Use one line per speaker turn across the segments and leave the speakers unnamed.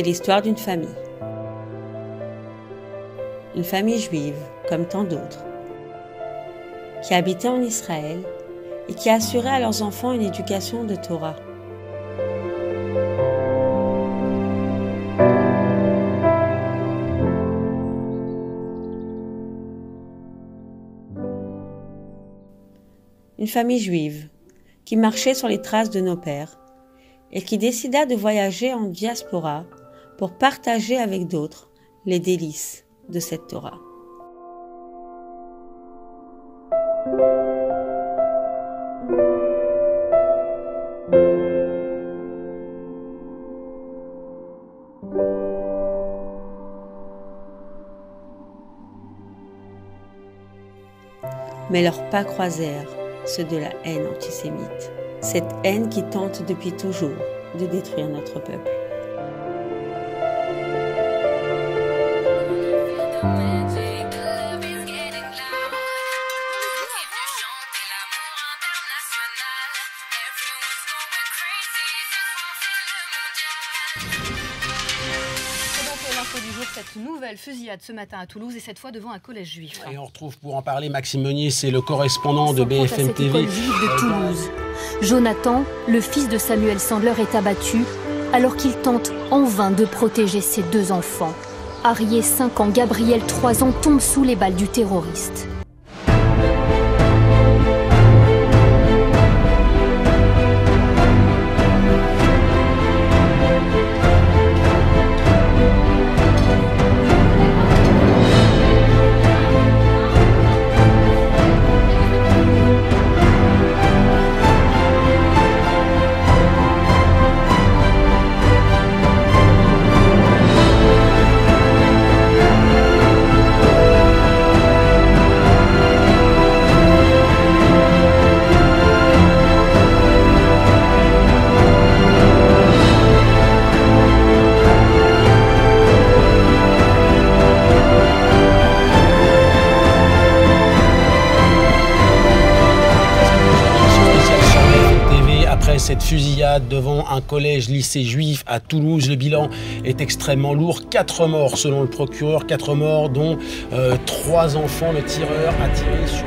l'histoire d'une famille. Une famille juive, comme tant d'autres, qui habitait en Israël et qui assurait à leurs enfants une éducation de Torah. Une famille juive qui marchait sur les traces de nos pères et qui décida de voyager en diaspora pour partager avec d'autres les délices de cette Torah. Mais leurs pas croisèrent ceux de la haine antisémite, cette haine qui tente depuis toujours de détruire notre peuple.
L'info du jour, cette nouvelle fusillade ce matin à Toulouse et cette fois devant un collège juif.
Et on retrouve pour en parler Maxime Meunier, c'est le correspondant de BFM TV.
École juive de Toulouse. Jonathan, le fils de Samuel Sandler, est abattu alors qu'il tente en vain de protéger ses deux enfants. Arié, 5 ans, Gabriel, 3 ans, tombent sous les balles du terroriste.
Cette fusillade devant un collège-lycée juif à Toulouse. Le bilan est extrêmement lourd. 4 morts selon le procureur, 4 morts dont 3 enfants. Le tireur a tiré sur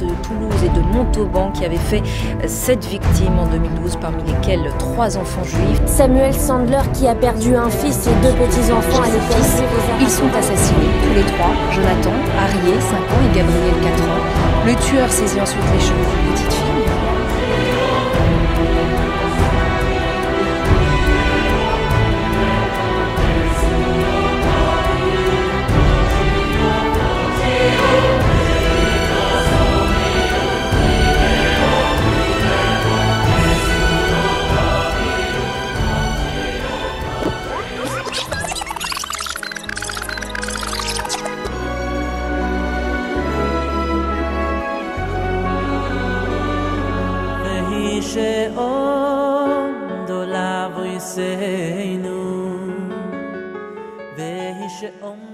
de Toulouse et de Montauban qui avait fait 7 victimes en 2012, parmi lesquelles 3 enfants juifs.
Samuel Sandler qui a perdu un fils et 2 petits-enfants à l'école.
Ils sont assassinés, tous les 3. Jonathan, Arié, 5 ans, et Gabriel, 4 ans. Le tueur saisit ensuite les cheveux d'une petite fille.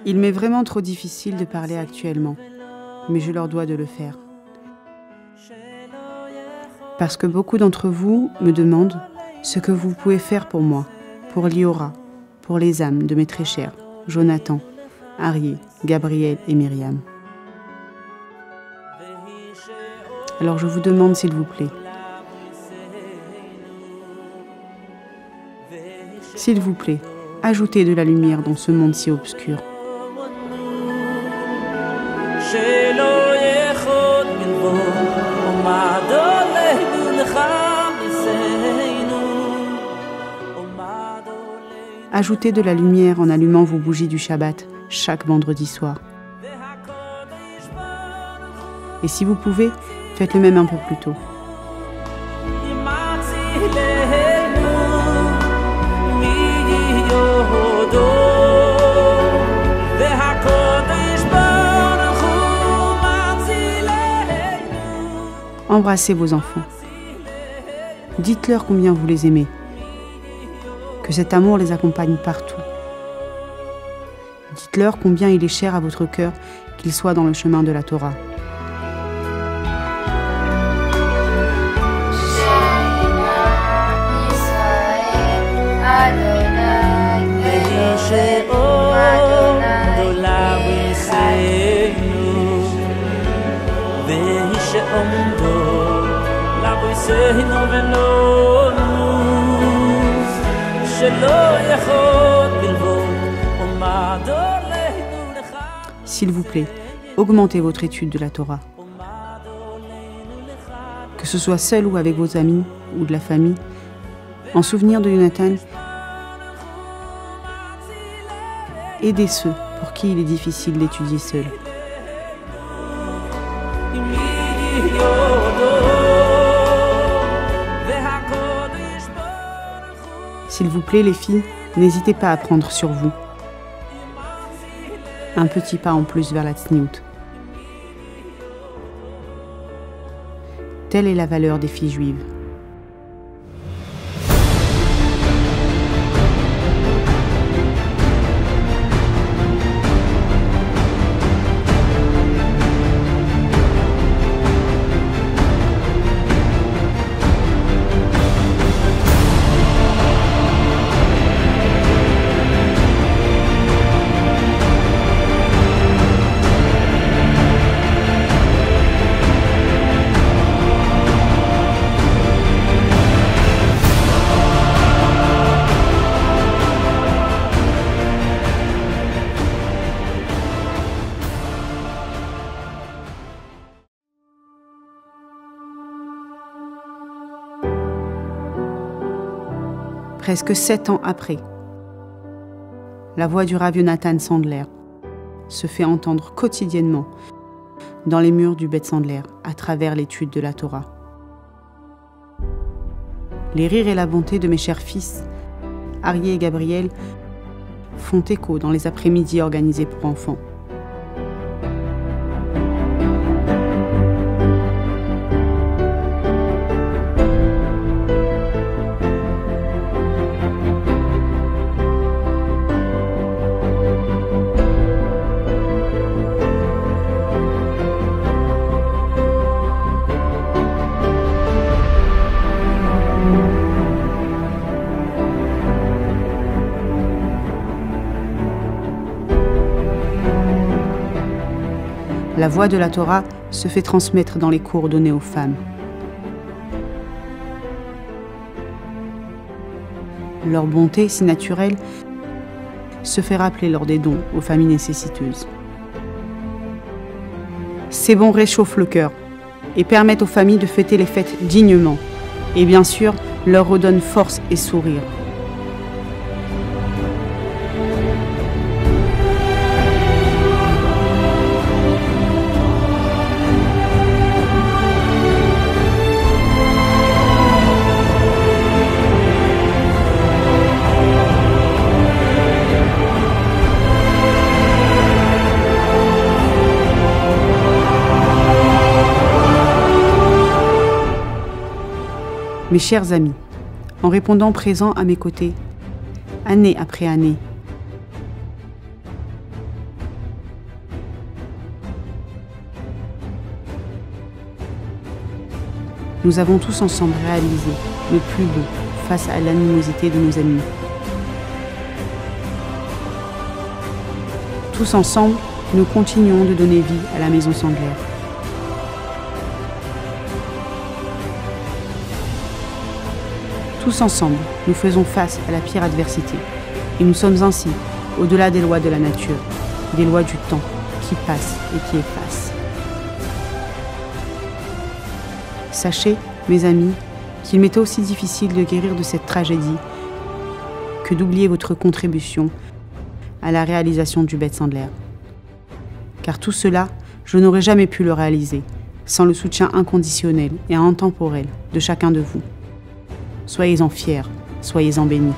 Il m'est vraiment trop difficile de parler actuellement, mais je leur dois de le faire. Parce que beaucoup d'entre vous me demandent ce que vous pouvez faire pour moi, pour Liora, pour les âmes de mes très chers, Jonathan, Arié, Gabriel et Myriam. Alors je vous demande s'il vous plaît, ajoutez de la lumière dans ce monde si obscur. Ajoutez de la lumière en allumant vos bougies du Shabbat chaque vendredi soir. Et si vous pouvez, faites le même un peu plus tôt. Embrassez vos enfants. Dites-leur combien vous les aimez. Que cet amour les accompagne partout. Dites-leur combien il est cher à votre cœur qu'ils soient dans le chemin de la Torah. S'il vous plaît, augmentez votre étude de la Torah. Que ce soit seul ou avec vos amis ou de la famille, en souvenir de Jonathan, aidez ceux pour qui il est difficile d'étudier seul. S'il vous plaît, les filles, n'hésitez pas à prendre sur vous. Un petit pas en plus vers la tzniout. Telle est la valeur des filles juives. Presque 7 ans après, la voix du Rav Jonathan Sandler se fait entendre quotidiennement dans les murs du Beth Sandler à travers l'étude de la Torah. Les rires et la bonté de mes chers fils, Arié et Gabriel, font écho dans les après-midi organisés pour enfants. La voix de la Torah se fait transmettre dans les cours donnés aux femmes. Leur bonté, si naturelle, se fait rappeler lors des dons aux familles nécessiteuses. Ces bons réchauffent le cœur et permettent aux familles de fêter les fêtes dignement et bien sûr leur redonnent force et sourire. Mes chers amis, en répondant présent à mes côtés, année après année, nous avons tous ensemble réalisé le plus beau face à l'animosité de nos ennemis. Tous ensemble, nous continuons de donner vie à la maison Sandler. Tous ensemble, nous faisons face à la pire adversité. Et nous sommes ainsi, au-delà des lois de la nature, des lois du temps qui passent et qui effacent. Sachez, mes amis, qu'il m'était aussi difficile de guérir de cette tragédie que d'oublier votre contribution à la réalisation du Beth Sandler. Car tout cela, je n'aurais jamais pu le réaliser sans le soutien inconditionnel et intemporel de chacun de vous. Soyez-en fiers, soyez-en bénis.